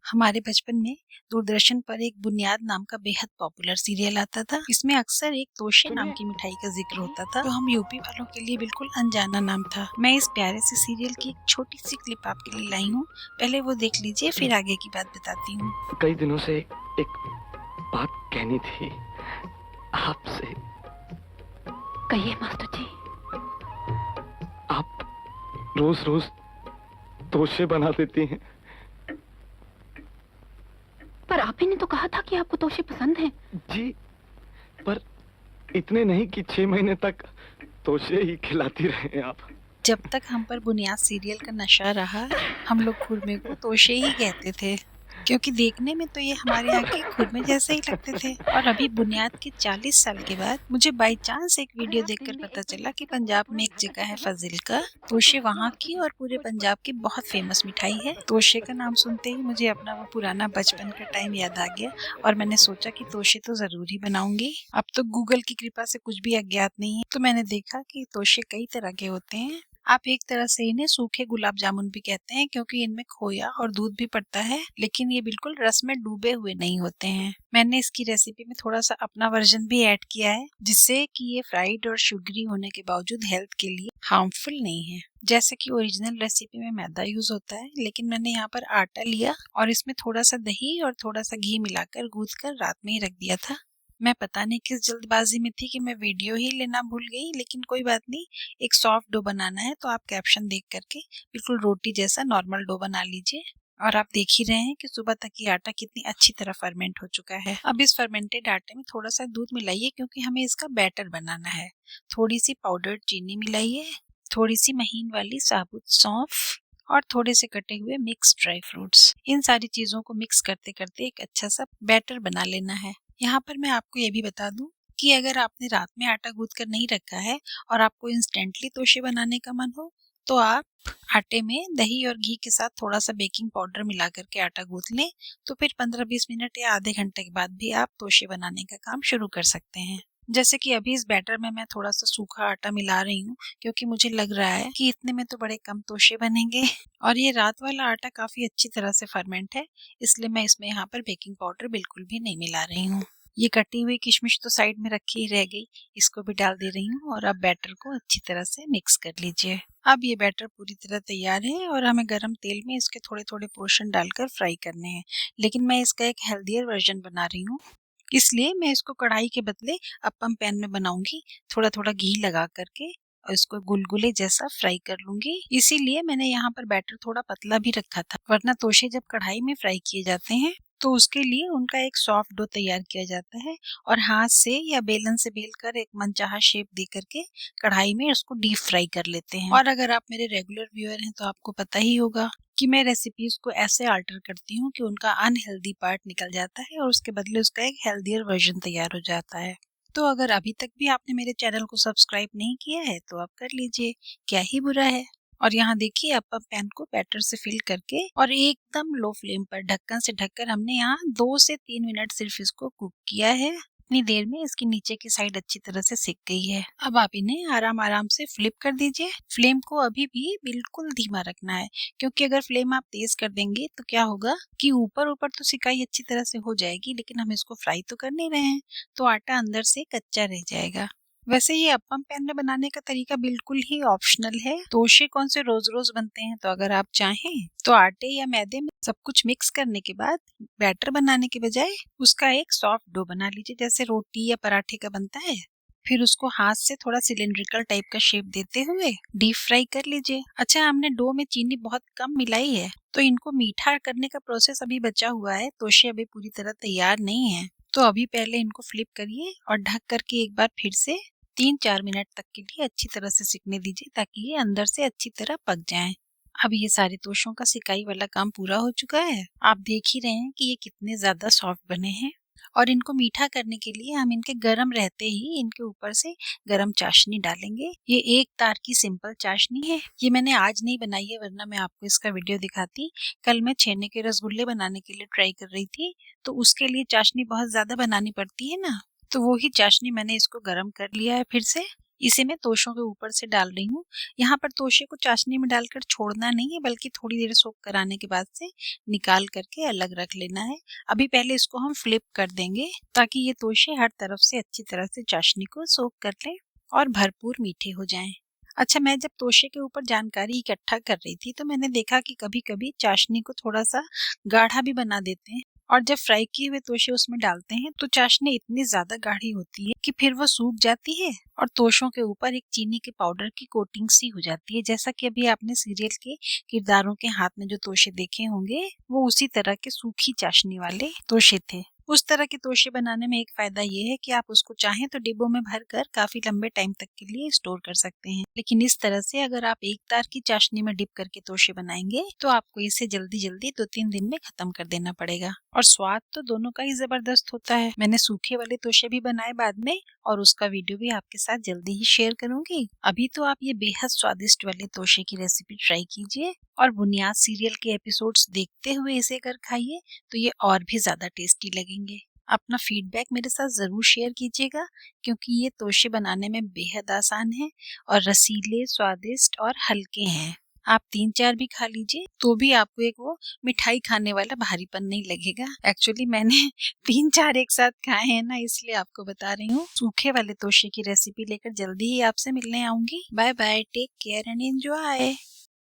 हमारे बचपन में दूरदर्शन पर एक बुनियाद नाम का बेहद पॉपुलर सीरियल आता था। इसमें अक्सर एक तोशे नाम की मिठाई का जिक्र होता था, जो हम यूपी वालों के लिए बिल्कुल अनजाना नाम था। मैं इस प्यारे से सीरियल की एक छोटी सी क्लिप आपके लिए लाई हूँ। पहले वो देख लीजिए, फिर आगे की बात बताती हूँ। कई दिनों से एक बात कहनी थी आपसे। कहिए मास्टर जी। आप रोज रोज तोशे बना देती हैं। पर आप ही ने तो कहा था कि आपको तोशे पसंद हैं। जी, पर इतने नहीं कि 6 महीने तक तोशे ही खिलाती रहे आप। जब तक हम पर बुनियाद सीरियल का नशा रहा, हम लोग खुरमे को तोशे ही कहते थे, क्योंकि देखने में तो ये हमारे यहाँ के खुरमे जैसे ही लगते थे। और अभी बुनियाद के 40 साल के बाद मुझे बाई चांस एक वीडियो देखकर पता चला कि पंजाब में एक जगह है फाजिल्का। तोशे वहाँ की और पूरे पंजाब की बहुत फेमस मिठाई है। तोशे का नाम सुनते ही मुझे अपना वो पुराना बचपन का टाइम याद आ गया और मैंने सोचा कि तोशे तो जरूर ही बनाऊंगी। अब तो गूगल की कृपा से कुछ भी अज्ञात नहीं है, तो मैंने देखा कि तोशे कई तरह के होते हैं। आप एक तरह से इन्हें सूखे गुलाब जामुन भी कहते हैं, क्योंकि इनमें खोया और दूध भी पड़ता है, लेकिन ये बिल्कुल रस में डूबे हुए नहीं होते हैं। मैंने इसकी रेसिपी में थोड़ा सा अपना वर्जन भी ऐड किया है, जिससे कि ये फ्राइड और शुगरी होने के बावजूद हेल्थ के लिए हार्मफुल नहीं है। जैसे कि ओरिजिनल रेसिपी में मैदा यूज होता है, लेकिन मैंने यहाँ पर आटा लिया और इसमें थोड़ा सा दही और थोड़ा सा घी मिलाकर गूंथ कर रात में ही रख दिया था। मैं पता नहीं किस जल्दबाजी में थी कि मैं वीडियो ही लेना भूल गई, लेकिन कोई बात नहीं। एक सॉफ्ट डो बनाना है तो आप कैप्शन देख करके बिल्कुल रोटी जैसा नॉर्मल डो बना लीजिए। और आप देख ही रहे हैं कि सुबह तक ये आटा कितनी अच्छी तरह फर्मेंट हो चुका है। अब इस फर्मेंटेड आटे में थोड़ा सा दूध मिलाइए, क्योंकि हमें इसका बैटर बनाना है। थोड़ी सी पाउडर्ड चीनी मिलाइए, थोड़ी सी महीन वाली साबुत सौंफ और थोड़े से कटे हुए मिक्स ड्राई फ्रूट्स। इन सारी चीजों को मिक्स करते करते एक अच्छा सा बैटर बना लेना है। यहाँ पर मैं आपको ये भी बता दूं कि अगर आपने रात में आटा गूंथ कर नहीं रखा है और आपको इंस्टेंटली तोशे बनाने का मन हो, तो आप आटे में दही और घी के साथ थोड़ा सा बेकिंग पाउडर मिला करके आटा गूंथ लें। तो फिर 15-20 मिनट या आधे घंटे के बाद भी आप तोशे बनाने का काम शुरू कर सकते हैं। जैसे कि अभी इस बैटर में मैं थोड़ा सा सूखा आटा मिला रही हूँ, क्योंकि मुझे लग रहा है कि इतने में तो बड़े कम तोशे बनेंगे। और ये रात वाला आटा काफी अच्छी तरह से फर्मेंट है, इसलिए मैं इसमें यहाँ पर बेकिंग पाउडर बिल्कुल भी नहीं मिला रही हूँ। ये कटी हुई किशमिश तो साइड में रखी ही रह गई, इसको भी डाल दे रही हूँ। और अब बैटर को अच्छी तरह से मिक्स कर लीजिए। अब ये बैटर पूरी तरह तैयार है और हमें गरम तेल में इसके थोड़े थोड़े पोर्शन डालकर फ्राई करने हैं। लेकिन मैं इसका एक हेल्दियर वर्जन बना रही हूँ, इसलिए मैं इसको कढ़ाई के बदले अप्पम पैन में बनाऊंगी। थोड़ा थोड़ा घी लगा करके और इसको गुलगुले जैसा फ्राई कर लूंगी। इसीलिए मैंने यहाँ पर बैटर थोड़ा पतला भी रखा था, वरना तोशे जब कढ़ाई में फ्राई किए जाते हैं तो उसके लिए उनका एक सॉफ्ट डो तैयार किया जाता है और हाथ से या बेलन से बेलकर एक मनचाहा शेप दे करके कढ़ाई में उसको डीप फ्राई कर लेते हैं। और अगर आप मेरे रेगुलर व्यूअर हैं तो आपको पता ही होगा कि मैं रेसिपीज को ऐसे अल्टर करती हूँ कि उनका अनहेल्दी पार्ट निकल जाता है और उसके बदले उसका एक हेल्दियर वर्जन तैयार हो जाता है। तो अगर अभी तक भी आपने मेरे चैनल को सब्सक्राइब नहीं किया है तो आप कर लीजिए, क्या ही बुरा है। और यहाँ देखिए, अप्पम पैन को बैटर से फिल करके और एकदम लो फ्लेम पर ढक्कन से ढककर हमने यहाँ 2 से 3 मिनट सिर्फ इसको कुक किया है। इतनी देर में इसकी नीचे की साइड अच्छी तरह से सिक गई है। अब आप इन्हें आराम आराम से फ्लिप कर दीजिए। फ्लेम को अभी भी बिल्कुल धीमा रखना है, क्योंकि अगर फ्लेम आप तेज कर देंगे तो क्या होगा कि ऊपर ऊपर तो सिकाई अच्छी तरह से हो जाएगी, लेकिन हम इसको फ्राई तो कर नहीं रहे हैं, तो आटा अंदर से कच्चा रह जाएगा। वैसे ये अप्पम पैन में बनाने का तरीका बिल्कुल ही ऑप्शनल है। तोशे कौन से रोज रोज बनते हैं, तो अगर आप चाहें तो आटे या मैदे में सब कुछ मिक्स करने के बाद बैटर बनाने के बजाय उसका एक सॉफ्ट डो बना लीजिए, जैसे रोटी या पराठे का बनता है। फिर उसको हाथ से थोड़ा सिलिंड्रिकल टाइप का शेप देते हुए डीप फ्राई कर लीजिए। अच्छा, हमने डो में चीनी बहुत कम मिलाई है, तो इनको मीठा करने का प्रोसेस अभी बचा हुआ है। तोशे अभी पूरी तरह तैयार नहीं है, तो अभी पहले इनको फ्लिप करिए और ढक करके एक बार फिर से 3-4 मिनट तक के लिए अच्छी तरह से सिकने दीजिए, ताकि ये अंदर से अच्छी तरह पक जाएं। अब ये सारे तोशों का सिकाई वाला काम पूरा हो चुका है। आप देख ही रहे हैं कि ये कितने ज्यादा सॉफ्ट बने हैं। और इनको मीठा करने के लिए हम इनके गरम रहते ही इनके ऊपर से गरम चाशनी डालेंगे। ये एक तार की सिंपल चाशनी है। ये मैंने आज नहीं बनाई है, वरना मैं आपको इसका वीडियो दिखाती। कल मैं छेने के रसगुल्ले बनाने के लिए ट्राई कर रही थी, तो उसके लिए चाशनी बहुत ज्यादा बनानी पड़ती है ना, तो वो ही चाशनी मैंने इसको गरम कर लिया है फिर से। इसे मैं तोशों के ऊपर से डाल रही हूँ। यहाँ पर तोशे को चाशनी में डालकर छोड़ना नहीं है, बल्कि थोड़ी देर सोक कराने के बाद से निकाल करके अलग रख लेना है। अभी पहले इसको हम फ्लिप कर देंगे ताकि ये तोशे हर तरफ से अच्छी तरह से चाशनी को सोक कर लें और भरपूर मीठे हो जाएं। अच्छा, मैं जब तोशे के ऊपर जानकारी इकट्ठा कर रही थी तो मैंने देखा कि कभी-कभी चाशनी को थोड़ा सा गाढ़ा भी बना देते हैं और जब फ्राई किए हुए तोशे उसमें डालते हैं तो चाशनी इतनी ज्यादा गाढ़ी होती है कि फिर वो सूख जाती है और तोशों के ऊपर एक चीनी के पाउडर की कोटिंग सी हो जाती है। जैसा कि अभी आपने सीरियल के किरदारों के हाथ में जो तोशे देखे होंगे वो उसी तरह के सूखी चाशनी वाले तोशे थे। उस तरह के तोशे बनाने में एक फायदा ये है कि आप उसको चाहें तो डिब्बों में भरकर काफी लंबे टाइम तक के लिए स्टोर कर सकते हैं, लेकिन इस तरह से अगर आप एक तार की चाशनी में डिप करके तोशे बनाएंगे तो आपको इसे जल्दी जल्दी 2-3 दिन में खत्म कर देना पड़ेगा और स्वाद तो दोनों का ही जबरदस्त होता है। मैंने सूखे वाले तोशे भी बनाए बाद में और उसका वीडियो भी आपके साथ जल्दी ही शेयर करूंगी। अभी तो आप ये बेहद स्वादिष्ट वाले तोशे की रेसिपी ट्राई कीजिए और बुनियाद सीरियल के एपिसोड्स देखते हुए इसे कर खाइए तो ये और भी ज्यादा टेस्टी लगेंगे। अपना फीडबैक मेरे साथ जरूर शेयर कीजिएगा क्योंकि ये तोशे बनाने में बेहद आसान है और रसीले, स्वादिष्ट और हल्के हैं। आप 3-4 भी खा लीजिए तो भी आपको एक वो मिठाई खाने वाला भारीपन नहीं लगेगा। एक्चुअली मैंने 3-4 एक साथ खाए हैं ना, इसलिए आपको बता रही हूँ। सूखे वाले तोशे की रेसिपी लेकर जल्दी ही आपसे मिलने आऊंगी। Bye bye, take care and enjoy.